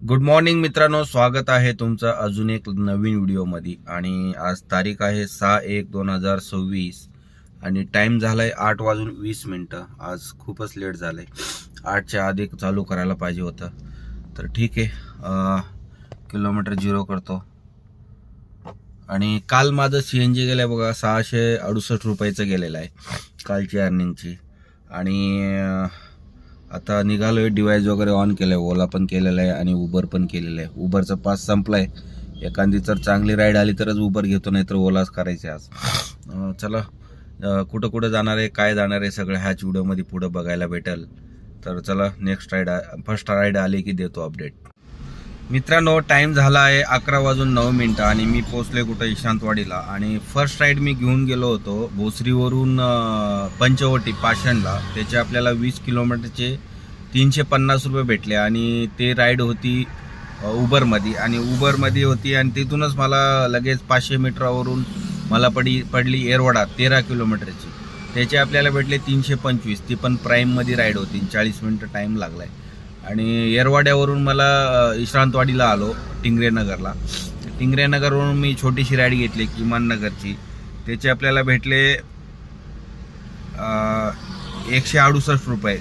Good morning मित्रांनो, स्वागत आहे तुमचं अजून एक नवीन व्हिडिओमध्ये. आणि आज तारीख आहे 6/1/2026 आणि टाइम झालाय 8:20. आज खूपच लेट झालंय. 8च्या आधी चालू करायला पाहिजे होतं. तर ठीक आहे, किलोमीटर 0 करतो. आणि काल माझं CNG गेलंय बघा, 668 रुपयाचं गेलेलं आहे कालची अर्निंगची. आणि आता निघालोय, डिवाइस वगैरे ऑन केलंय, ओला पण केलेला आहे आणि उबर पण केलेलं आहे. उबरचा पास संपलाय. एखादी जर चांगली राईड आली तरच उबर घेतो, नाही तर ओलाच करायचे आज. चला, कुठं कुठं जाणार आहे, काय जाणार आहे, सगळं ह्याच व्हिडिओमध्ये पुढं बघायला भेटेल. तर चला, नेक्स्ट राईड, फर्स्ट राईड आली की देतो अपडेट. मित्रांनो, टाइम झाला आहे 11:09 आणि मी पोचले कुठं, इशांतवाडीला. आणि फर्स्ट राईड मी घेऊन गेलो होतो भोसरीवरून पंचवटी पाषाणला. त्याचे आपल्याला 20 किलोमीटरचे 350 रुपये भेटले. आणि ते राईड होती उबरमध्ये, आणि उबरमध्ये होती. आणि तिथूनच मला लगेच 500 मीटरवरून मला पडली येरवडा 13 किलोमीटरची. त्याचे आपल्याला भेटले 325. ती पण प्राईममध्ये राईड होती, 40 मिनटं टाईम लागला आहे. आणि येरवाड्यावरून मला इशांतवाडीला आलो, टिंगरेनगरला. टिंगरेनगरवरून मी छोटीशी राईड घेतली किमाननगरची. त्याचे आपल्याला भेटले 168 रुपये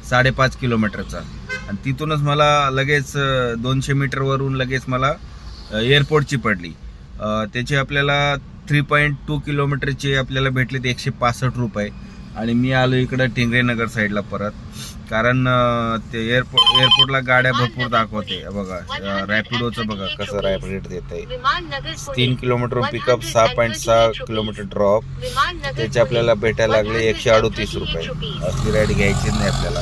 5.5 किलोमीटरचा. आणि तिथूनच मला लगेच 200 मीटरवरून लगेच मला एअरपोर्टची पडली. त्याचे आपल्याला 3.2 किलोमीटरचे आपल्याला भेटले ते 165 रुपये. आणि मी आलो इकडं टिंगरेनगर साईडला परत, कारण ते एअरपोर्टला गाड्या भरपूर दाखवते. बघा, रॅपिडोचं बघा कसं रेट देत आहे. 3 किलोमीटर पिकअप, 6.6 किलोमीटर ड्रॉप. त्याचे आपल्याला भेटायला लागले 138 रुपये. असली राईड घ्यायची नाही आपल्याला.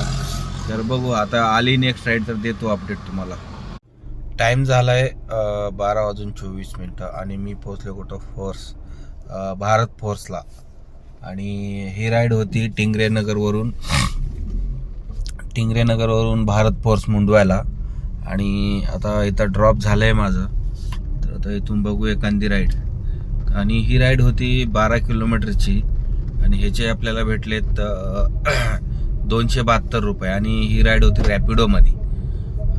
तर बघू, आता आली नेक्स्ट राईड तर देतो अपडेट तुम्हाला. टाइम झालाय 12:24 आणि मी पोहोचलो कुठं, भारत फोर्सला. आणि ही राईड होती टिंगरेनगरवरून भारत फोर्स मुंडवायला. आणि आता इथं ड्रॉप झालंय माझं, तर आता इथून बघू एखादी राईड. आणि ही राईड होती 12 किलोमीटरची आणि ह्याचे आपल्याला भेटलेत 272 रुपये. आणि ही राईड होती रॅपिडोमध्ये.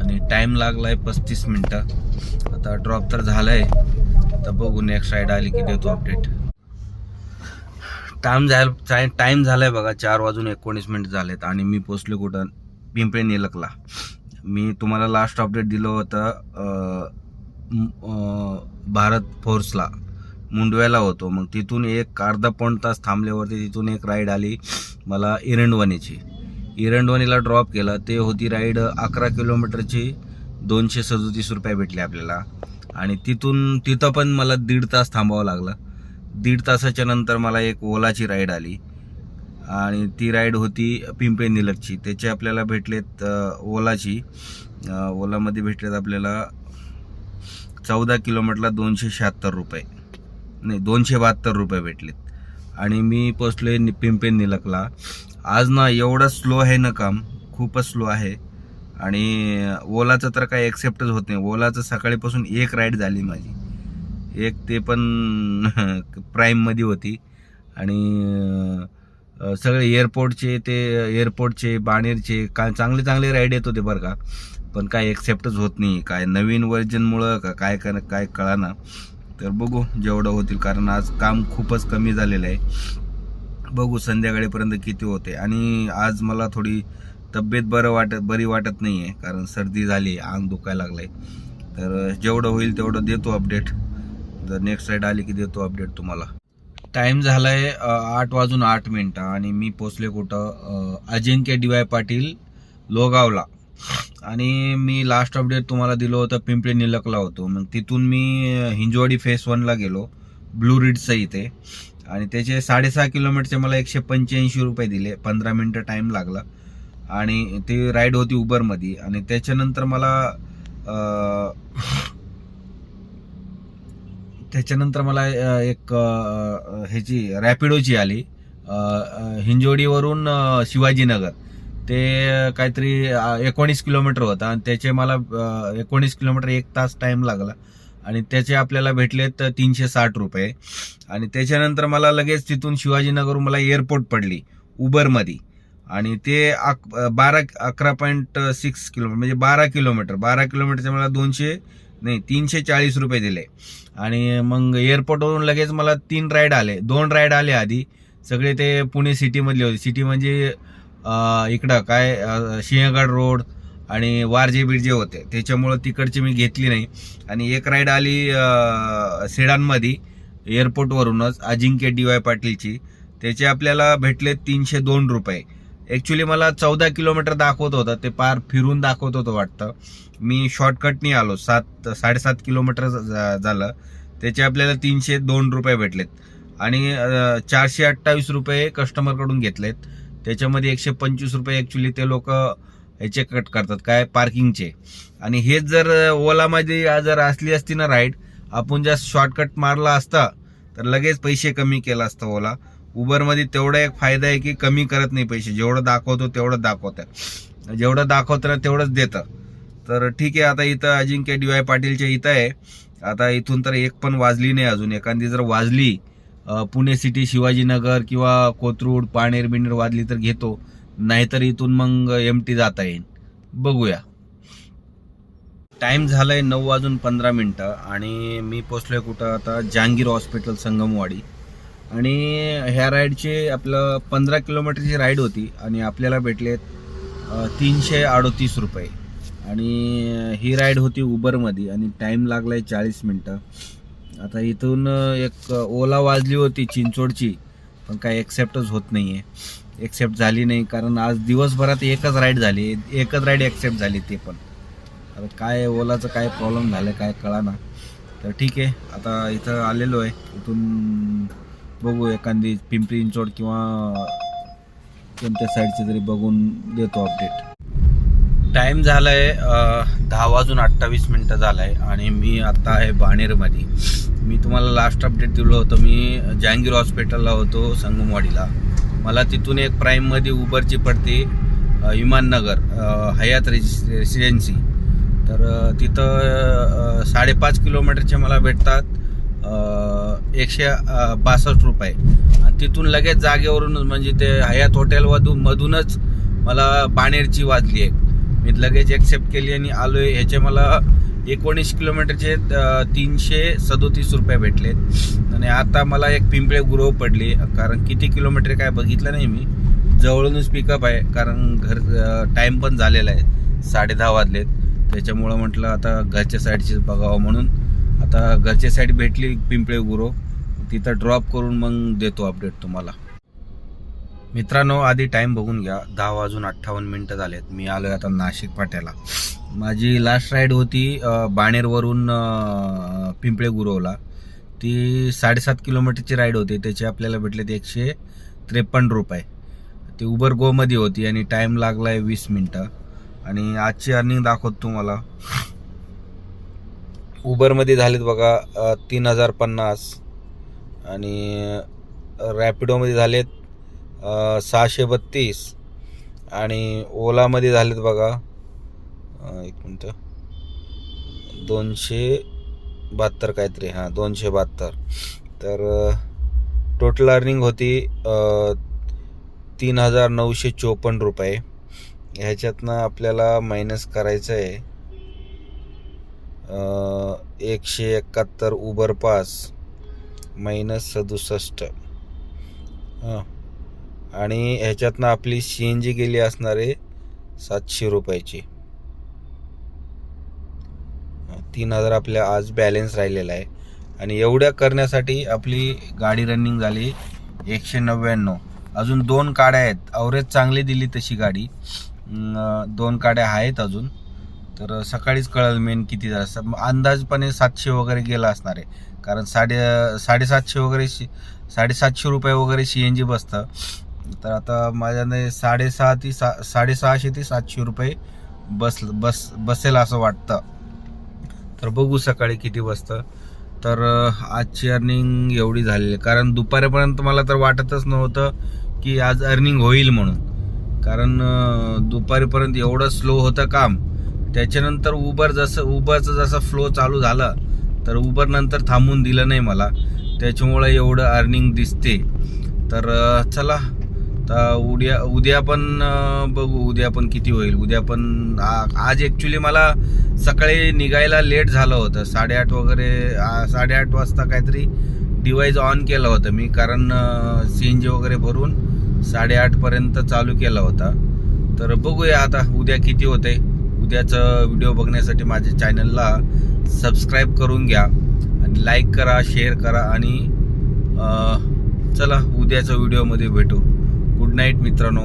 आणि टाइम लागलाय 35 मिनटं. आता ड्रॉप तर झालंय, तर बघू नेक्स्ट राईड आली की देतो अपडेट. टाइम झालाय बघा, 4:19 झालेत. आणि मी पोचलो कुठं, पिंपळे निलकला. मी तुम्हाला लास्ट अपडेट दिलं होतं भारत फोर्सला, मुंडव्याला होतो. मग तिथून एक अर्धा पाऊण तास थांबल्यावरती तिथून एक राईड आली मला इरंडवणीची. इरंडवणीला ड्रॉप केला. ते होती राईड 11 किलोमीटरची, 237 रुपये भेटले आपल्याला. आणि तिथं पण मला 1.5 तास थांबावं लागलं. 1.5 तासाच्या नंतर मला एक ओलाची राईड आली आणि ती राईड होती पिंपळे निलकची. त्याचे आपल्याला भेटलेत ओलामध्ये भेटलेत आपल्याला 14 किलोमीटरला 276 रुपये, नाही 272 रुपये भेटलेत. आणि मी पोचलोय पिंपळे निलकला. आज ना एवढं स्लो आहे ना काम, खूपच स्लो आहे. आणि ओलाचं तर काही एक्सेप्टच होत नाही. ओलाचं सकाळीपासून एक राईड झाली माझी, एक ते पण प्राईममध्ये होती. आणि सगळे एअरपोर्टचे बाणेरचे चांगले राईड येत होते बरं का, पण काय एक्सेप्टच होत नाही. काय नवीन व्हर्जनमुळं का काय कळाना. तर बघू जेवढं होतील, कारण आज काम खूपच कमी झालेलं आहे. बघू संध्याकाळीपर्यंत किती होते. आणि आज मला थोडी तब्येत बरी वाटत नाही आहे, कारण सर्दी झाली, अंग दुखायला लागलंय. तर जेवढं होईल तेवढं देतो अपडेट. जर नेक्स्ट राईड आली की देतो अपडेट तुम्हाला. टाइम झालाय 8:08 आणि मी पोचले कुठं, अजिंक्य DY पाटील लोगावला. आणि मी लास्ट अपडेट तुम्हाला दिलं होतं पिंपळे निलकला होतो. मग तिथून मी हिंजवाडी फेस 1ला गेलो, ब्लू रिड्सच्या इथे. आणि त्याचे 6.5 किलोमीटरचे मला 185 रुपये दिले. 15 मिनटं टाइम लागला. आणि ती राईड होती उबरमध्ये. आणि त्याच्यानंतर मला एक ह्याची रॅपिडोची आली हिंजवडीवरून शिवाजीनगर. ते काहीतरी 19 किलोमीटर होता. आणि त्याचे मला 19 किलोमीटर 1 तास टाइम लागला. आणि त्याचे आपल्याला भेटलेत 360 रुपये. आणि त्याच्यानंतर मला लगेच तिथून शिवाजीनगरवरून मला एअरपोर्ट पडली उबरमध्ये. आणि ते 11.6 किलोमीटर म्हणजे 12 किलोमीटरचे मला 340 रुपये दिले. आणि मग एअरपोर्टवरून लगेच मला 2 राईड आले आधी. सगळे ते पुणे सिटीमधले होते. सिटी म्हणजे इकडं काय सिंहगड रोड आणि वारजे बिरजे होते, त्याच्यामुळं तिकडची मी घेतली नाही. आणि एक राईड आली सेडानमध्ये एअरपोर्टवरूनच अजिंक्य DY पाटीलची, त्याचे आपल्याला भेटले 302 रुपये. ॲक्च्युली मला 14 किलोमीटर दाखवत होतं, ते पार फिरून दाखवत होतं वाटतं. मी शॉर्टकटनी आलो, 7.5 किलोमीटर झालं, त्याचे आपल्याला 302 रुपये भेटलेत. आणि 428 रुपये कस्टमरकडून घेतलेत. त्याच्यामध्ये 125 रुपये ॲक्च्युली ते लोक ह्याचे कट करतात, काय पार्किंगचे. आणि हेच जर ओलामध्ये जर असली असती ना राईड, आपण जर शॉर्टकट मारला असता तर लगेच पैसे कमी केला असता ओला. उबरमध्ये तेवढा एक फायदा आहे की कमी करत नाही पैसे, जेवढं दाखवतो तेवढं दाखवतं, जेवढं दाखवतं ना तेवढंच देतं. तर ठीक आहे, आता इथं अजिंक्य DY पाटीलच्या इथं आहे. आता इथून तर एक पण वाजली नाही अजून. एखादी जर वाजली पुणे सिटी, शिवाजीनगर किंवा कोथरूड, पाणेर बिनेर वाजली तर घेतो, नाहीतर इथून मग MT जाता येईल. बघूया. टाइम झालाय 9:15 आणि मी पोचलोय कुठं आता, जहांगीर हॉस्पिटल संगमवाडी. आणि ह्या राईडचे आपलं 15 किलोमीटरची राईड होती आणि आपल्याला भेटलेत 338 रुपये. आणि ही राईड होती उबरमध्ये आणि टाइम लागलाय 40 मिनटं. आता इथून एक ओला वाजली होती चिंचोडची, पण काय एक्सेप्टच होत नाहीये. एक्सेप्ट झाली नाही, कारण आज दिवसभरात एकच राईड एक्सेप्ट झाली, ते पण. आता काय ओलाचं काय प्रॉब्लेम झालं काय कळाना. तर ठीक आहे, आता इथं आलेलो आहे. इथून बघू एखादी पिंपरी चिंचवड किंवा कोणत्या साईडची तरी बघून देतो अपडेट. टाइम झालाय 10:28 झालाय आणि मी आता आहे बाणेरमध्ये. मी तुम्हाला लास्ट अपडेट दिलं होतं, मी जहांगीर हॉस्पिटलला होतो संगमवाडीला. मला तिथून एक प्राईममध्ये उबरची पडते विमाननगर हयात रेसिडेन्सी. तर तिथं 5.5 किलोमीटरचे मला भेटतात 162 रुपये. आणि तिथून लगेच जागेवरूनच म्हणजे ते हयात हॉटेलमधूनच मला बाणेरची वाजली आहे. मी लगेच ॲक्सेप्ट केली आणि आलोय. ह्याचे मला 19 किलोमीटरचे 337 रुपये भेटले. आणि आता मला एक पिंपळे गुरव पडली, कारण किती किलोमीटर काय बघितलं नाही मी, जवळूनच पिकअप आहे. कारण टाइम पण झालेला आहे, 10:30 वाजलेत. त्याच्यामुळं म्हटलं आता घरच्या साईडचीच बघावं म्हणून आता घरच्या साईड भेटली पिंपळे गुरव, तिथं ड्रॉप करून मग देतो अपडेट तुम्हाला. मित्रांनो, आधी टाइम बघून घ्या, 10:58 झालेत. मी आलोय आता नाशिक फाट्याला. माझी लास्ट राईड होती बाणेरवरून पिंपळे गुरवला. ती 7.5 किलोमीटरची राईड होती. त्याचे आपल्याला भेटले ते 153 रुपये. ती उबर गोमध्ये होती आणि टाइम लागलाय 20 मिनटं. आणि आजची अर्निंग दाखवतो तुम्हाला. उबरमध्ये झालेत बघा 3050 आणि रॅपिडोमध्ये झालेत 632 आणि ओलामध्ये झालेत बघा 272 काहीतरी, 272. तर टोटल अर्निंग होती 3954 रुपये. ह्याच्यातनं आपल्याला मायनस करायचं आहे 171 उबर पास मायनस 67. आणि ह्याच्यातनं आपली CNG गेली असणारे 700 रुपयाची. 3000 आपल्या आज बॅलन्स राहिलेला आहे. आणि एवढ्या करण्यासाठी आपली गाडी रनिंग झाली 199. अजून 2 काड्या आहेत. अवरेज चांगली दिली तशी गाडी, 2 काड्या आहेत अजून. तर सकाळीच कळेल मेन किती झालं. अंदाजपणे 700 वगैरे गेला असणार आहे, कारण 750 रुपये वगैरे CNG बसतं. तर आता माझ्याने 650 ते 700 रुपये बसेल असं वाटतं. तर बघू सकाळी किती बसतं. तर आजची अर्निंग एवढी झालेली, कारण दुपारपर्यंत मला तर वाटतच नव्हतं की आज अर्निंग होईल म्हणून. कारण दुपारीपर्यंत एवढं स्लो होतं काम. त्याच्यानंतर उबरचा जसा फ्लो चालू झाला तर उबर नंतर थांबून दिलं नाही मला, त्याच्यामुळं एवढं अर्निंग दिसते. तर चला, तर उद्या पण बघू, उद्या पण किती होईल. उद्या पण आज ॲक्च्युली मला सकाळी निघायला लेट झालं होतं, 8:30 वगैरे, 8:30 वाजता काहीतरी डिव्हाइस ऑन केलं होतं मी, कारण CNG वगैरे भरून 8:30 पर्यंत चालू केला होता. तर बघूया आता उद्या किती होते. उद्याचं व्हिडिओ बघण्यासाठी माझ्या चॅनलला सबस्क्राईब करून घ्या आणि लाईक करा, शेअर करा आणि चला उद्याच्या व्हिडिओमध्ये भेटू. गुड नाईट मित्रांनो.